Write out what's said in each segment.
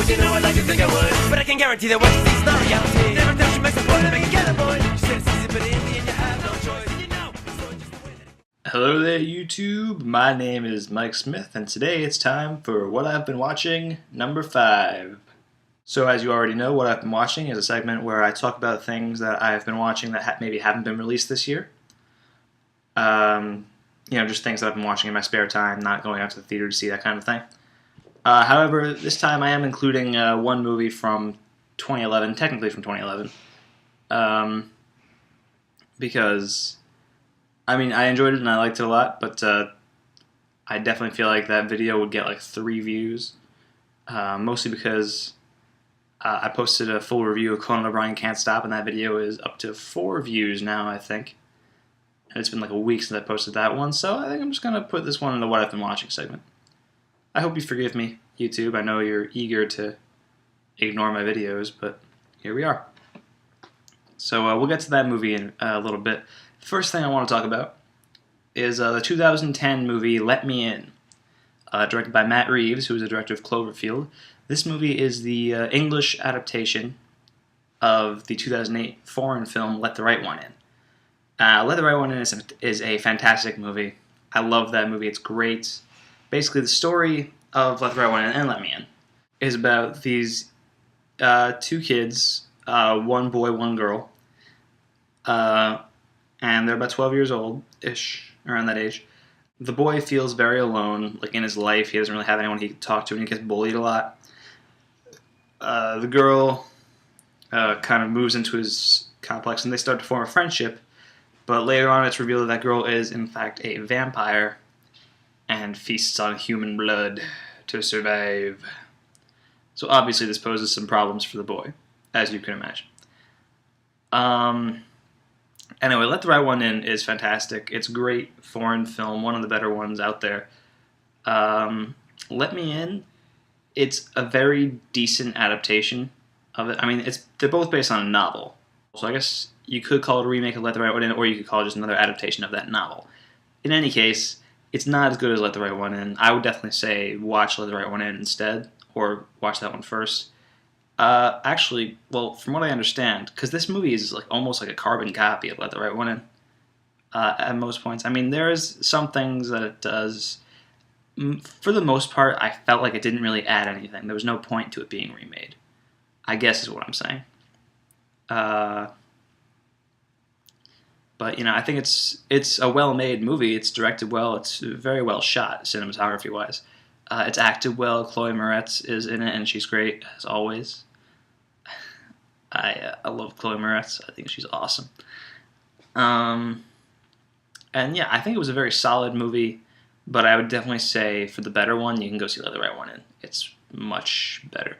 Would you know it like you think I would? But I can guarantee that what you see is not reality. Never touch you makes a point to make it get a point. You said it's easy, but in the end you have no choice. And you know, so just the way that... Hello there, YouTube. My name is Mike Smith, and today it's time for What I've Been Watching, number 5. So as you already know, What I've Been Watching is a segment where I talk about things that I've been watching that maybe haven't been released this year. Just things that I've been watching in my spare time, not going out to the theater to see, that kind of thing. However, this time I am including one movie from 2011, technically from 2011, because, I enjoyed it and I liked it a lot, but I definitely feel like that video would get like 3 views, mostly because I posted a full review of Conan O'Brien Can't Stop, and that video is up to 4 views now, I think. And it's been like a week since I posted that one, so I think I'm just going to put this one in the What I've Been Watching segment. I hope you forgive me, YouTube. I know you're eager to ignore my videos, but here we are. So we'll get to that movie in a little bit. The first thing I want to talk about is the 2010 movie Let Me In, directed by Matt Reeves, who is the director of Cloverfield. This movie is the English adaptation of the 2008 foreign film Let the Right One In. Let the Right One In is a fantastic movie. I love that movie. It's great. Basically, the story of Let the Right One In and Let Me In is about these 2 kids, one boy, one girl, and they're about 12 years old-ish, around that age. The boy feels very alone, like in his life. He doesn't really have anyone he can talk to, and he gets bullied a lot. The girl kind of moves into his complex, and they start to form a friendship. But later on, it's revealed that girl is, in fact, a vampire and feasts on human blood to survive. So obviously, this poses some problems for the boy, as you can imagine. Anyway, Let the Right One In is fantastic. It's a great foreign film, one of the better ones out there. Let Me In, it's a very decent adaptation of it. They're both based on a novel. So I guess you could call it a remake of Let the Right One In, or you could call it just another adaptation of that novel. In any case, it's not as good as Let the Right One In. I would definitely say watch Let the Right One In instead, or watch that one first. Actually, well, from what I understand, because this movie is like almost like a carbon copy of Let the Right One In, at most points. There is some things that it does. For the most part, I felt like it didn't really add anything. There was no point to it being remade, I guess is what I'm saying. But, I think it's a well-made movie. It's directed well. It's very well shot, cinematography-wise. It's acted well. Chloe Moretz is in it, and she's great, as always. I love Chloe Moretz. I think she's awesome. And, yeah, I think it was a very solid movie, but I would definitely say for the better one, you can go see Let the Right One In. It's much better.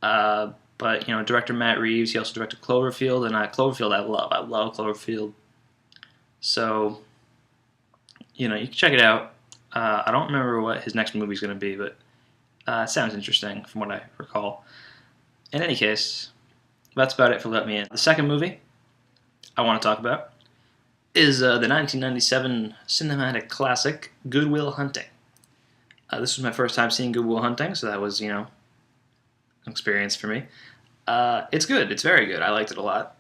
But, director Matt Reeves, he also directed Cloverfield, and Cloverfield I love. I love Cloverfield. So, you can check it out. I don't remember what his next movie is going to be, but it sounds interesting from what I recall. In any case, that's about it for Let Me In. The second movie I want to talk about is the 1997 cinematic classic, Good Will Hunting. This was my first time seeing Good Will Hunting, so that was, an experience for me. It's good. It's very good. I liked it a lot.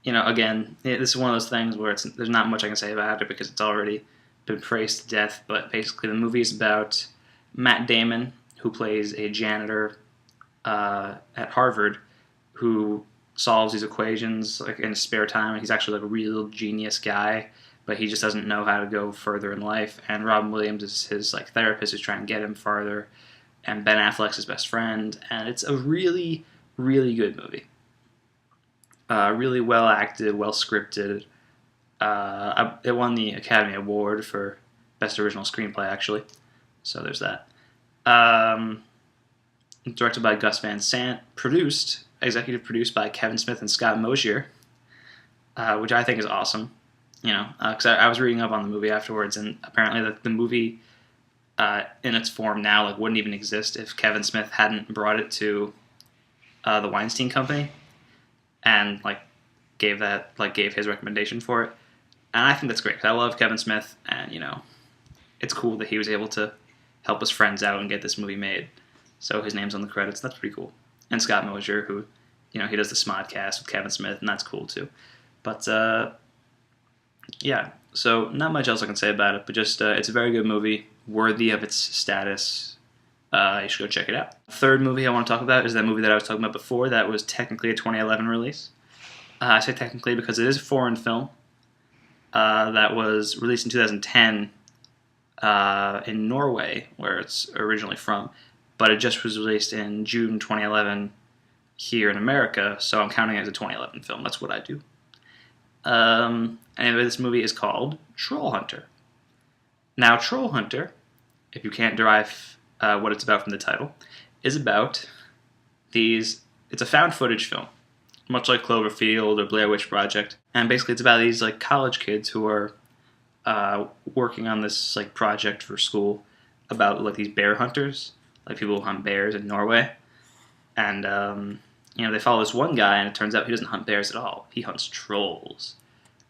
Again, this is one of those things where there's not much I can say about it because it's already been praised to death, but basically the movie is about Matt Damon, who plays a janitor at Harvard, who solves these equations like in his spare time. He's actually like a real genius guy, but he just doesn't know how to go further in life. And Robin Williams is his therapist who's trying to get him farther, and Ben Affleck's his best friend. And it's a really, really good movie. Really well acted, well scripted. It won the Academy Award for Best Original Screenplay, actually. So there's that. Directed by Gus Van Sant. Executive produced by Kevin Smith and Scott Mosier, which I think is awesome. Because I was reading up on the movie afterwards, and apparently the movie in its form now wouldn't even exist if Kevin Smith hadn't brought it to the Weinstein Company and gave his recommendation for it. And I think that's great, because I love Kevin Smith, and it's cool that he was able to help his friends out and get this movie made. so his name's on the credits. That's pretty cool. And Scott Mosier, who, he does the Smodcast with Kevin Smith, and that's cool too. But yeah, so not much else I can say about it, but just it's a very good movie, worthy of its status. You should go check it out. The third movie I want to talk about is that movie that I was talking about before that was technically a 2011 release. I say technically because it is a foreign film that was released in 2010 in Norway, where it's originally from, but it just was released in June 2011 here in America, so I'm counting it as a 2011 film. That's what I do. Anyway, this movie is called Troll Hunter. Now, Troll Hunter, if you can't derive what it's about from the title, is about these... It's a found footage film, much like Cloverfield or Blair Witch Project. And basically it's about these like college kids who are working on this like project for school about like these bear hunters, like people who hunt bears in Norway. And they follow this one guy, and it turns out he doesn't hunt bears at all. He hunts trolls.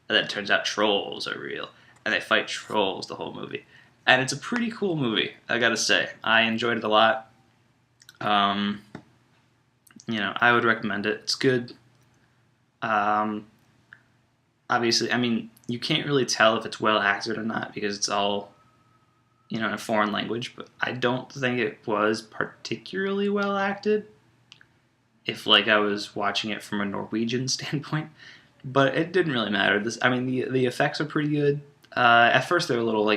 And then it turns out trolls are real, and they fight trolls the whole movie. And it's a pretty cool movie, I gotta say. I enjoyed it a lot. I would recommend it. It's good. Obviously, I mean, you can't really tell if it's well acted or not because it's all, in a foreign language, but I don't think it was particularly well acted if, I was watching it from a Norwegian standpoint, but it didn't really matter. The effects are pretty good. At first, they were a little,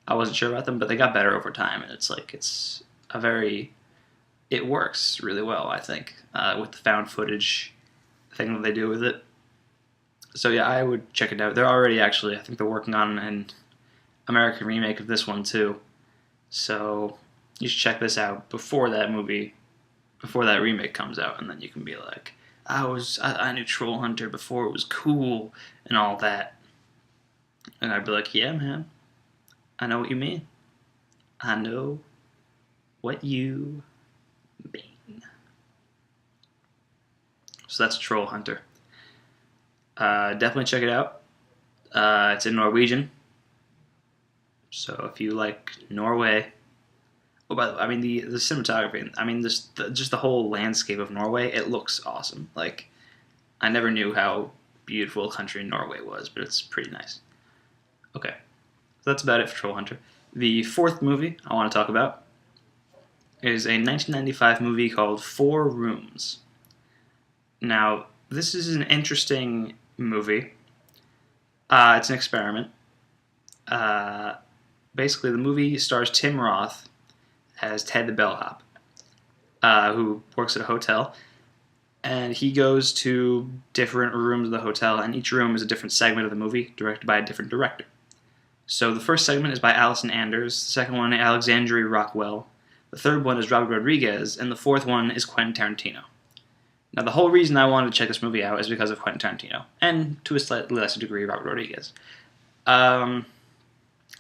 I wasn't sure about them, but they got better over time, and it works really well, I think, with the found footage thing that they do with it. So yeah, I would check it out. They're already I think they're working on an American remake of this one too. So you should check this out before that remake comes out, and then you can be like, I knew Troll Hunter before it was cool and all that. And I'd be like, yeah, man, I know what you mean. I know what you mean. So that's Troll Hunter. Definitely check it out. It's in Norwegian. So if you like Norway... Oh, by the way, the cinematography, just the whole landscape of Norway, it looks awesome. I never knew how beautiful a country Norway was, but it's pretty nice. Okay, so that's about it for Troll Hunter. The fourth movie I want to talk about is a 1995 movie called 4 Rooms. Now, this is an interesting movie. It's an experiment. Basically, the movie stars Tim Roth as Ted the Bellhop, who works at a hotel, and he goes to different rooms of the hotel, and each room is a different segment of the movie, directed by a different director. So the first segment is by Allison, the second one, Alexandre Rockwell, the third one is Robert Rodriguez, and the fourth one is Quentin Tarantino. Now, the whole reason I wanted to check this movie out is because of Quentin Tarantino, and to a slightly lesser degree, Robert Rodriguez.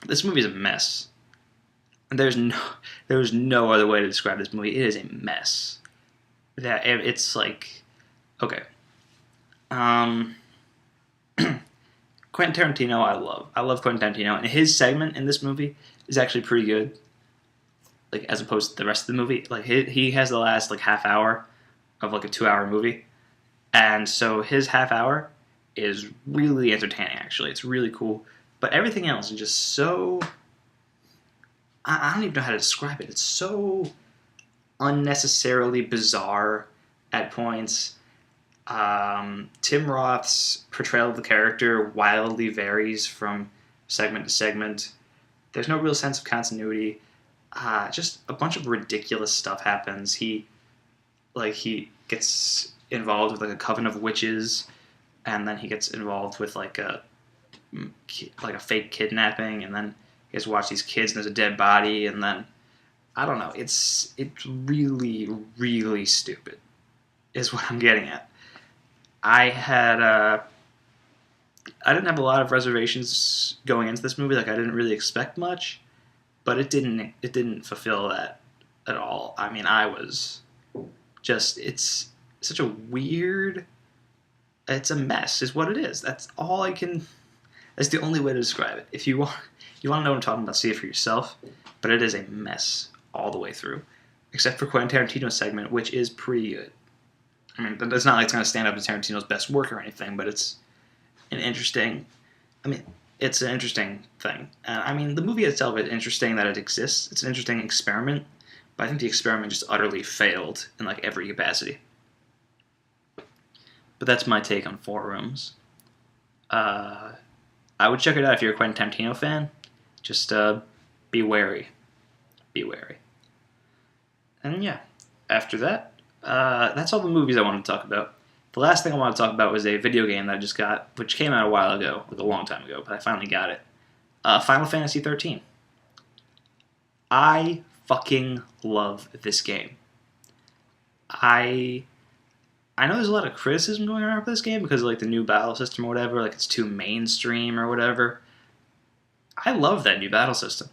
This movie is a mess. There's no other way to describe this movie. It is a mess. It's okay. Quentin Tarantino, I love Quentin Tarantino, and his segment in this movie is actually pretty good. As opposed to the rest of the movie, he has the last half hour of a 2-hour movie, and so his half hour is really entertaining. Actually, it's really cool, but everything else is just so. I don't even know how to describe it. It's so unnecessarily bizarre at points. Tim Roth's portrayal of the character wildly varies from segment to segment. There's no real sense of continuity. Just a bunch of ridiculous stuff happens. He gets involved with a coven of witches, and then he gets involved with a fake kidnapping, and then he has to watch these kids, and there's a dead body, and then I don't know. It's really, really stupid, is what I'm getting at. I didn't have a lot of reservations going into this movie. I didn't really expect much, but it didn't fulfill that at all. It's such a weird. It's a mess, is what it is. That's all I can. That's the only way to describe it. If you want to know what I'm talking about, see it for yourself. But it is a mess all the way through. except for Quentin Tarantino's segment, which is pretty good. I mean, it's not like it's going to stand up to Tarantino's best work or anything, but it's an interesting. I mean, it's an interesting thing. I mean, the movie itself is interesting that it exists. It's an interesting experiment, but I think the experiment just utterly failed in like every capacity. But that's my take on Four Rooms. I would check it out if you're a Quentin Tarantino fan. Just be wary. Be wary. And yeah, after that, that's all the movies I wanted to talk about. The last thing I want to talk about was a video game that I just got, which came out a while ago, like a long time ago, but I finally got it. Final Fantasy XIII. I fucking love this game. I know there's a lot of criticism going around for this game because of like the new battle system or whatever, like it's too mainstream or whatever. I love that new battle system.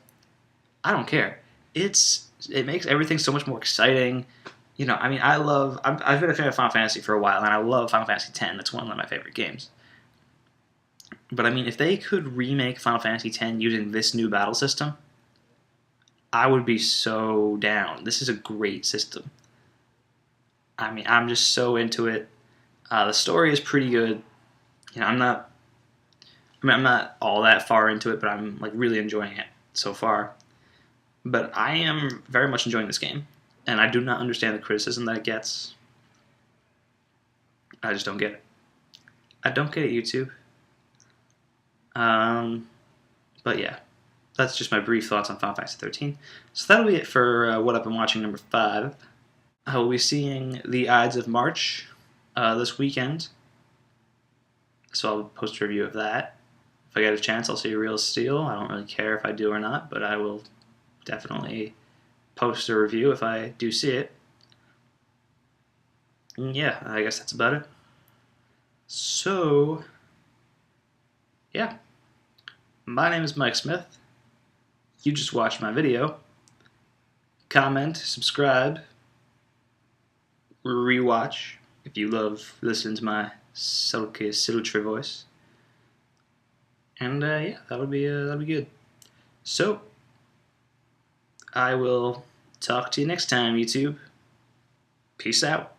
I don't care. It makes everything so much more exciting. You know, I mean, I've been a fan of Final Fantasy for a while, and I love Final Fantasy X. That's one of my favorite games. But I mean, if they could remake Final Fantasy X using this new battle system, I would be so down. This is a great system. I mean, I'm just so into it. The story is pretty good. You know, I'm not all that far into it, but I'm like really enjoying it so far. But I am very much enjoying this game, and I do not understand the criticism that it gets. I just don't get it. I don't get it, YouTube. But yeah, that's just my brief thoughts on Final Fantasy XIII. So that'll be it for what I've been watching, number 5. I will be seeing The Ides of March this weekend, so I'll post a review of that. If I get a chance, I'll see Real Steel. I don't really care if I do or not, but I will definitely post a review if I do see it. And yeah, I guess that's about it. So, yeah. My name is Mike Smith. You just watched my video. Comment, subscribe, rewatch if you love listening to my sultry voice. And yeah, that'll be good. So, I will talk to you next time, YouTube. Peace out.